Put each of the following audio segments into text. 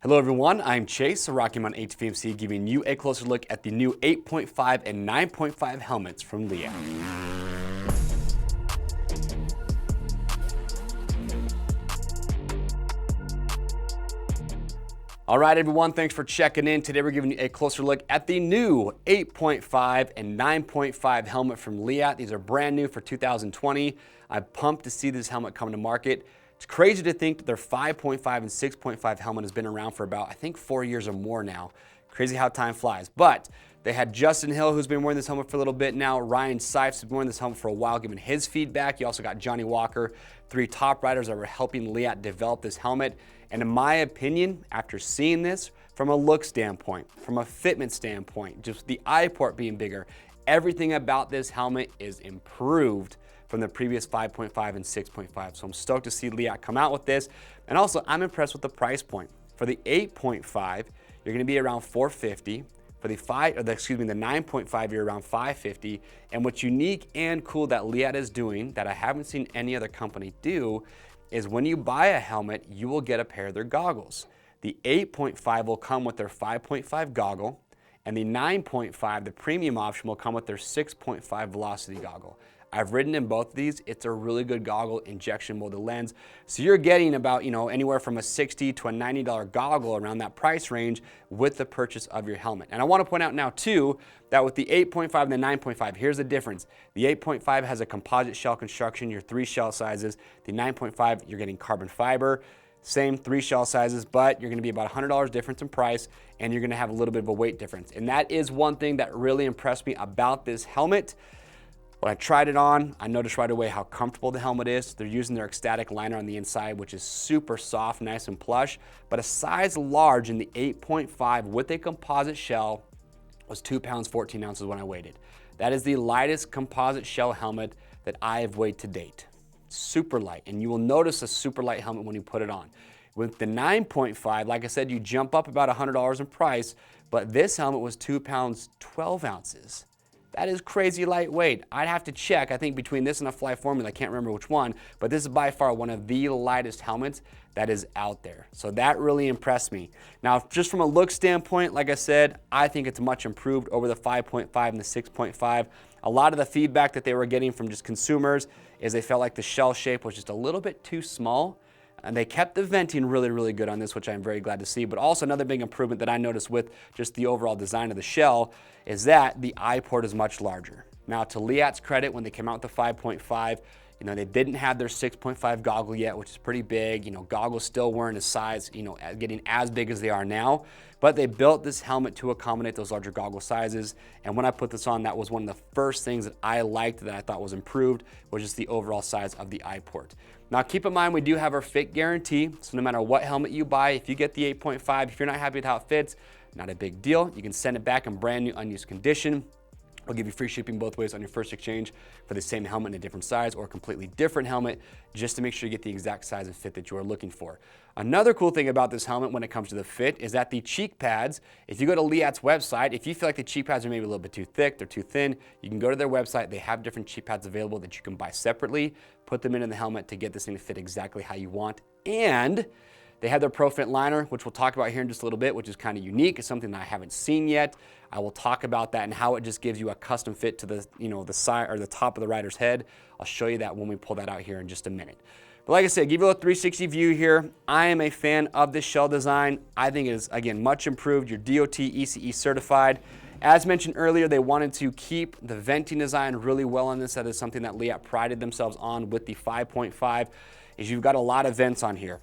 Hello everyone, I'm Chase, a Rocky Mountain HVMC, giving you a closer look at the new 8.5 and 9.5 helmets from Leatt. All right everyone, thanks for checking in. Today we're giving you a closer look at the new 8.5 and 9.5 helmet from Leatt. These are brand new for 2020. I'm pumped to see this helmet come to market. It's crazy to think that their 5.5 and 6.5 helmet has been around for about, I think, 4 years or more now. Crazy how time flies. But they had Justin Hill, who's been wearing this helmet for a little bit now. Ryan Seif's been wearing this helmet for a while, giving his feedback. You also got Jonny Walker, 3 top riders that were helping Leatt develop this helmet. And in my opinion, after seeing this, from a look standpoint, from a fitment standpoint, just the eye port being bigger, everything about this helmet is improved from the previous 5.5 and 6.5. So I'm stoked to see Leatt come out with this. And also, I'm impressed with the price point. For the 8.5, you're gonna be around $450. For the 9.5, you're around $550. And what's unique and cool that Leatt is doing, that I haven't seen any other company do, is when you buy a helmet, you will get a pair of their goggles. The 8.5 will come with their 5.5 goggle, and the 9.5, the premium option, will come with their 6.5 Velocity goggle. I've ridden in both of these. It's a really good goggle, injection molded lens. So you're getting about, anywhere from a $60 to a $90 goggle around that price range with the purchase of your helmet. And I want to point out now too, that with the 8.5 and the 9.5, here's the difference. The 8.5 has a composite shell construction, your 3 shell sizes. The 9.5, you're getting carbon fiber. Same 3 shell sizes, but you're gonna be about $100 difference in price, and you're gonna have a little bit of a weight difference. And that is one thing that really impressed me about this helmet. When I tried it on, I noticed right away how comfortable the helmet is. They're using their ecstatic liner on the inside, which is super soft, nice and plush. But a size large in the 8.5 with a composite shell was 2 pounds, 14 ounces when I weighed it. That is the lightest composite shell helmet that I have weighed to date. Super light, and you will notice a super light helmet when you put it on. With the 9.5, like I said, you jump up about $100 in price, but this helmet was 2 pounds, 12 ounces. That is crazy lightweight. I'd have to check, I think between this and a Fly Formula, I can't remember which one, but this is by far one of the lightest helmets that is out there. So that really impressed me. Now, just from a look standpoint, like I said, I think it's much improved over the 5.5 and the 6.5. A lot of the feedback that they were getting from just consumers is they felt like the shell shape was just a little bit too small. And they kept the venting really, really good on this, which I'm very glad to see. But also another big improvement that I noticed with just the overall design of the shell is that the eye port is much larger. Now, to Leatt's credit, when they came out with the 5.5, they didn't have their 6.5 goggle yet, which is pretty big. Goggles still weren't as size, getting as big as they are now. But they built this helmet to accommodate those larger goggle sizes. And when I put this on, that was one of the first things that I liked that I thought was improved, was just the overall size of the eye port. Now, keep in mind, we do have our fit guarantee. So no matter what helmet you buy, if you get the 8.5, if you're not happy with how it fits, not a big deal. You can send it back in brand new, unused condition. We'll give you free shipping both ways on your first exchange for the same helmet in a different size or a completely different helmet, just to make sure you get the exact size and fit that you are looking for. Another cool thing about this helmet when it comes to the fit is that the cheek pads, if you go to Leatt's website, if you feel like the cheek pads are maybe a little bit too thick, they're too thin, you can go to their website. They have different cheek pads available that you can buy separately, put them in the helmet to get this thing to fit exactly how you want. And they have their ProFit liner, which we'll talk about here in just a little bit, which is kind of unique. It's something that I haven't seen yet. I will talk about that and how it just gives you a custom fit to the, the side or the top of the rider's head. I'll show you that when we pull that out here in just a minute. But like I said, give you a 360 view here. I am a fan of this shell design. I think it is, again, much improved. You're DOT ECE certified. As mentioned earlier, they wanted to keep the venting design really well on this. That is something that Leatt prided themselves on with the 5.5, is you've got a lot of vents on here.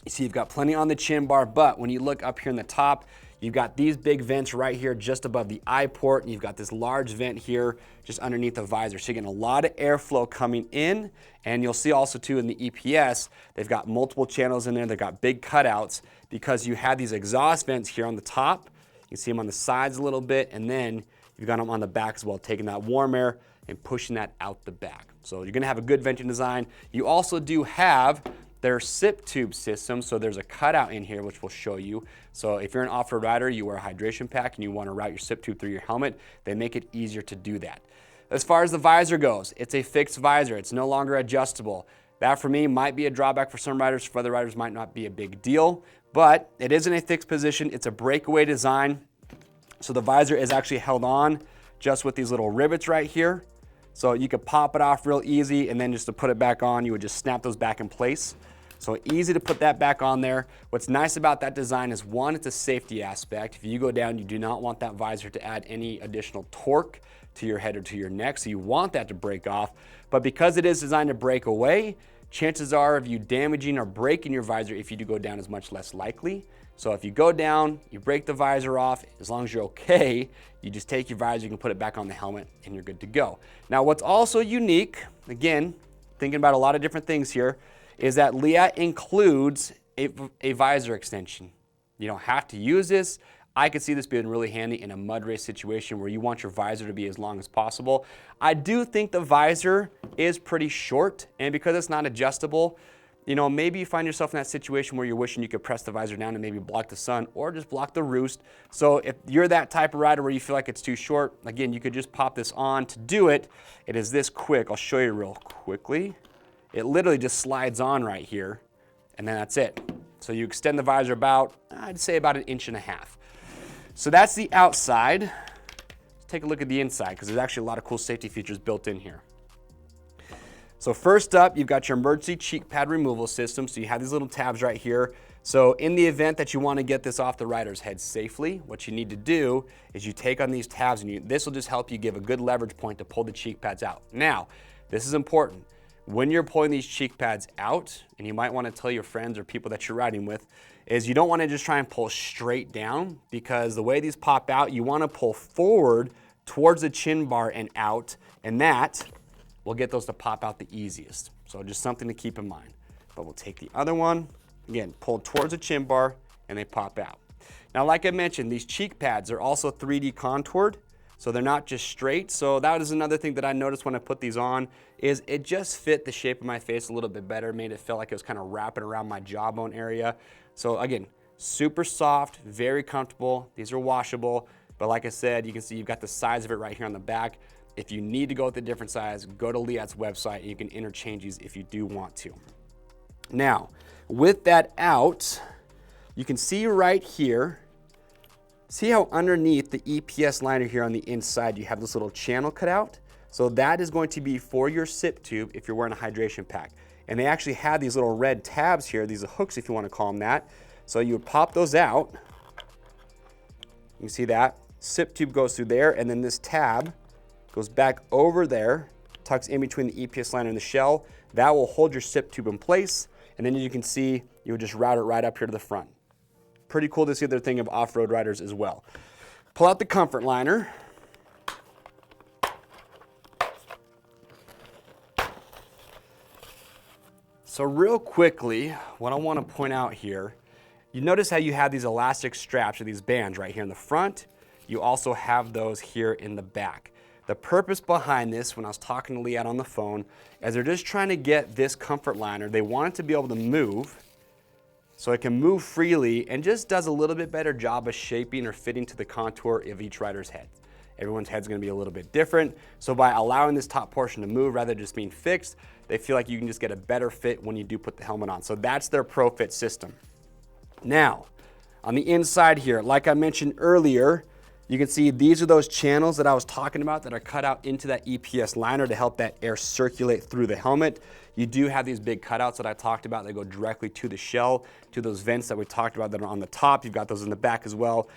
You see you've got plenty on the chin bar, but when you look up here in the top, you've got these big vents right here just above the eye port, and you've got this large vent here just underneath the visor. So you're getting a lot of airflow coming in, and you'll see also too in the EPS, they've got multiple channels in there. They've got big cutouts because you have these exhaust vents here on the top. You can see them on the sides a little bit, and then you've got them on the back as well, taking that warm air and pushing that out the back. So you're gonna have a good venting design. You also do have their sip tube system, so there's a cutout in here which we'll show you. So if you're an off-road rider, you wear a hydration pack and you want to route your sip tube through your helmet, they make it easier to do that. As far as the visor goes, it's a fixed visor. It's no longer adjustable. That for me might be a drawback for some riders. For other riders might not be a big deal, but it is in a fixed position. It's a breakaway design. So the visor is actually held on just with these little rivets right here. So you could pop it off real easy, and then just to put it back on, you would just snap those back in place. So easy to put that back on there. What's nice about that design is, one, it's a safety aspect. If you go down, you do not want that visor to add any additional torque to your head or to your neck, so you want that to break off. But because it is designed to break away, chances are of you damaging or breaking your visor if you do go down is much less likely. So if you go down, you break the visor off, as long as you're okay, you just take your visor, you can put it back on the helmet, and you're good to go. Now, what's also unique, again, thinking about a lot of different things here, is that Leatt includes a visor extension. You don't have to use this. I could see this being really handy in a mud race situation where you want your visor to be as long as possible. I do think the visor is pretty short, and because it's not adjustable, you know, maybe you find yourself in that situation where you're wishing you could press the visor down and maybe block the sun or just block the roost. So if you're that type of rider where you feel like it's too short, again, you could just pop this on to do it. It is this quick. I'll show you real quickly. It literally just slides on right here, and then that's it. So you extend the visor about, I'd say about 1.5 inches. So that's the outside. Let's take a look at the inside, because there's actually a lot of cool safety features built in here. So first up, you've got your emergency cheek pad removal system. So you have these little tabs right here. So in the event that you want to get this off the rider's head safely, what you need to do is you take on these tabs, and this will just help you give a good leverage point to pull the cheek pads out. Now, this is important. When you're pulling these cheek pads out, and you might want to tell your friends or people that you're riding with, is you don't want to just try and pull straight down, because the way these pop out, you want to pull forward towards the chin bar and out, and that will get those to pop out the easiest. So just something to keep in mind. But we'll take the other one, again, pull towards the chin bar, and they pop out. Now, like I mentioned, these cheek pads are also 3D contoured, so they're not just straight. So that is another thing that I noticed when I put these on, is it just fit the shape of my face a little bit better, made it feel like it was kind of wrapping around my jawbone area. So again, super soft, very comfortable. These are washable, but like I said, you can see you've got the size of it right here on the back. If you need to go with a different size, go to Leatt's website and you can interchange these if you do want to. Now, with that out, you can see right here, see how underneath the EPS liner here on the inside, you have this little channel cut out? So that is going to be for your sip tube if you're wearing a hydration pack. And they actually have these little red tabs here, these are hooks if you want to call them that. So you would pop those out. You can see that. Sip tube goes through there, and then this tab goes back over there, tucks in between the EPS liner and the shell. That will hold your sip tube in place, and then you can see you would just route it right up here to the front. Pretty cool to see their thing of off-road riders as well. Pull out the comfort liner. So real quickly, what I want to point out here, you notice how you have these elastic straps or these bands right here in the front. You also have those here in the back. The purpose behind this, when I was talking to Leatt on the phone, is they're just trying to get this comfort liner, they want it to be able to move, so it can move freely and just does a little bit better job of shaping or fitting to the contour of each rider's head. Everyone's head's gonna be a little bit different, so by allowing this top portion to move rather than just being fixed, they feel like you can just get a better fit when you do put the helmet on. So that's their Pro Fit system. Now, on the inside here, like I mentioned earlier, you can see these are those channels that I was talking about that are cut out into that EPS liner to help that air circulate through the helmet. You do have these big cutouts that I talked about that go directly to the shell, to those vents that we talked about that are on the top. You've got those in the back as well.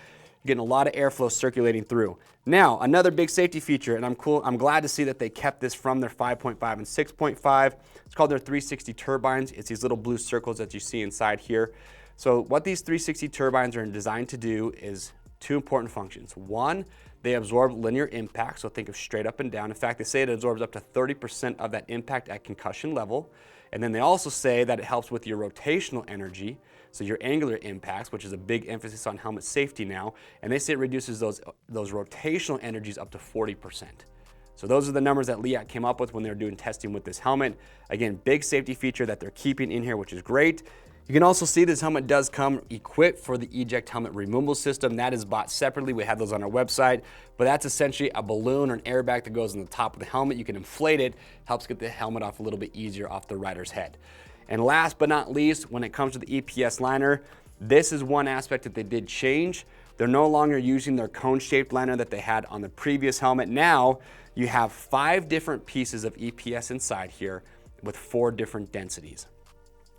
You're getting a lot of airflow circulating through. Now, another big safety feature, and I'm glad to see that they kept this from their 5.5 and 6.5. It's called their 360 turbines. It's these little blue circles that you see inside here. So what these 360 turbines are designed to do is two important functions. One, they absorb linear impact, so think of straight up and down. In fact, they say it absorbs up to 30% of that impact at concussion level. And then they also say that it helps with your rotational energy, so your angular impacts, which is a big emphasis on helmet safety now. And they say it reduces those rotational energies up to 40%. So those are the numbers that Leatt came up with when they were doing testing with this helmet. Again, big safety feature that they're keeping in here, which is great. You can also see this helmet does come equipped for the Eject helmet removal system. That is bought separately. We have those on our website, but that's essentially a balloon or an airbag that goes on the top of the helmet. You can inflate it, helps get the helmet off a little bit easier off the rider's head. And last but not least, when it comes to the EPS liner, This is one aspect that they did change. They're no longer using their cone-shaped liner that they had on the previous helmet. Now you have 5 different pieces of EPS inside here with 4 different densities.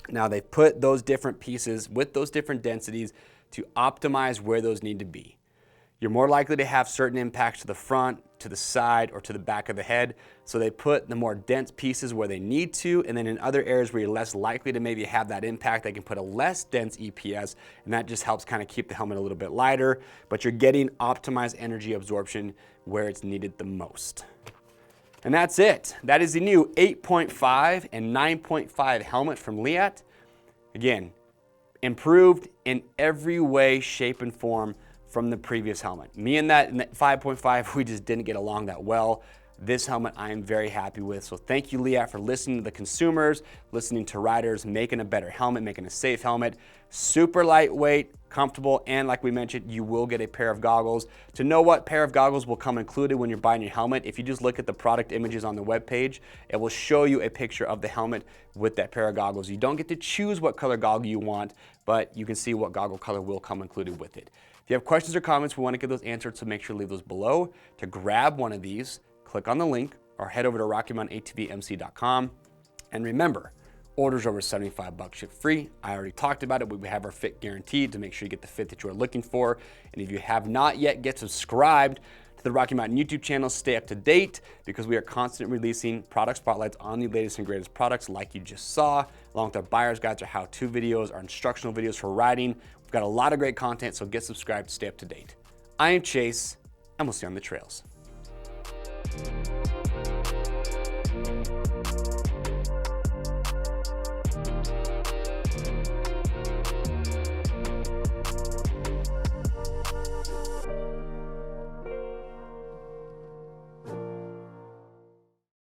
Now they put those different pieces with those different densities to optimize where those need to be. You're more likely to have certain impacts to the front, to the side, or to the back of the head. So they put the more dense pieces where they need to, and then in other areas where you're less likely to maybe have that impact, they can put a less dense EPS, and that just helps kind of keep the helmet a little bit lighter, but you're getting optimized energy absorption where it's needed the most. And that's it. That is the new 8.5 and 9.5 helmet from Leatt. Again, improved in every way, shape, and form from the previous helmet. Me and that 5.5, we just didn't get along that well. This helmet I am very happy with. So thank you, Leatt, for listening to the consumers, listening to riders, making a better helmet, making a safe helmet. Super lightweight, comfortable, and like we mentioned, you will get a pair of goggles. To know what pair of goggles will come included when you're buying your helmet, if you just look at the product images on the webpage, it will show you a picture of the helmet with that pair of goggles. You don't get to choose what color goggle you want, but you can see what goggle color will come included with it. If you have questions or comments, we want to get those answered, so make sure to leave those below. To grab one of these, click on the link or head over to RockyMountainATVMC.com. And remember, orders over $75 ship free. I already talked about it, but we have our fit guaranteed to make sure you get the fit that you are looking for. And if you have not yet, get subscribed to the Rocky Mountain YouTube channel. Stay up to date because we are constantly releasing product spotlights on the latest and greatest products like you just saw, along with our buyer's guides, our how-to videos, our instructional videos for riding. We've got a lot of great content, so get subscribed to stay up to date. I am Chase, and we'll see you on the trails.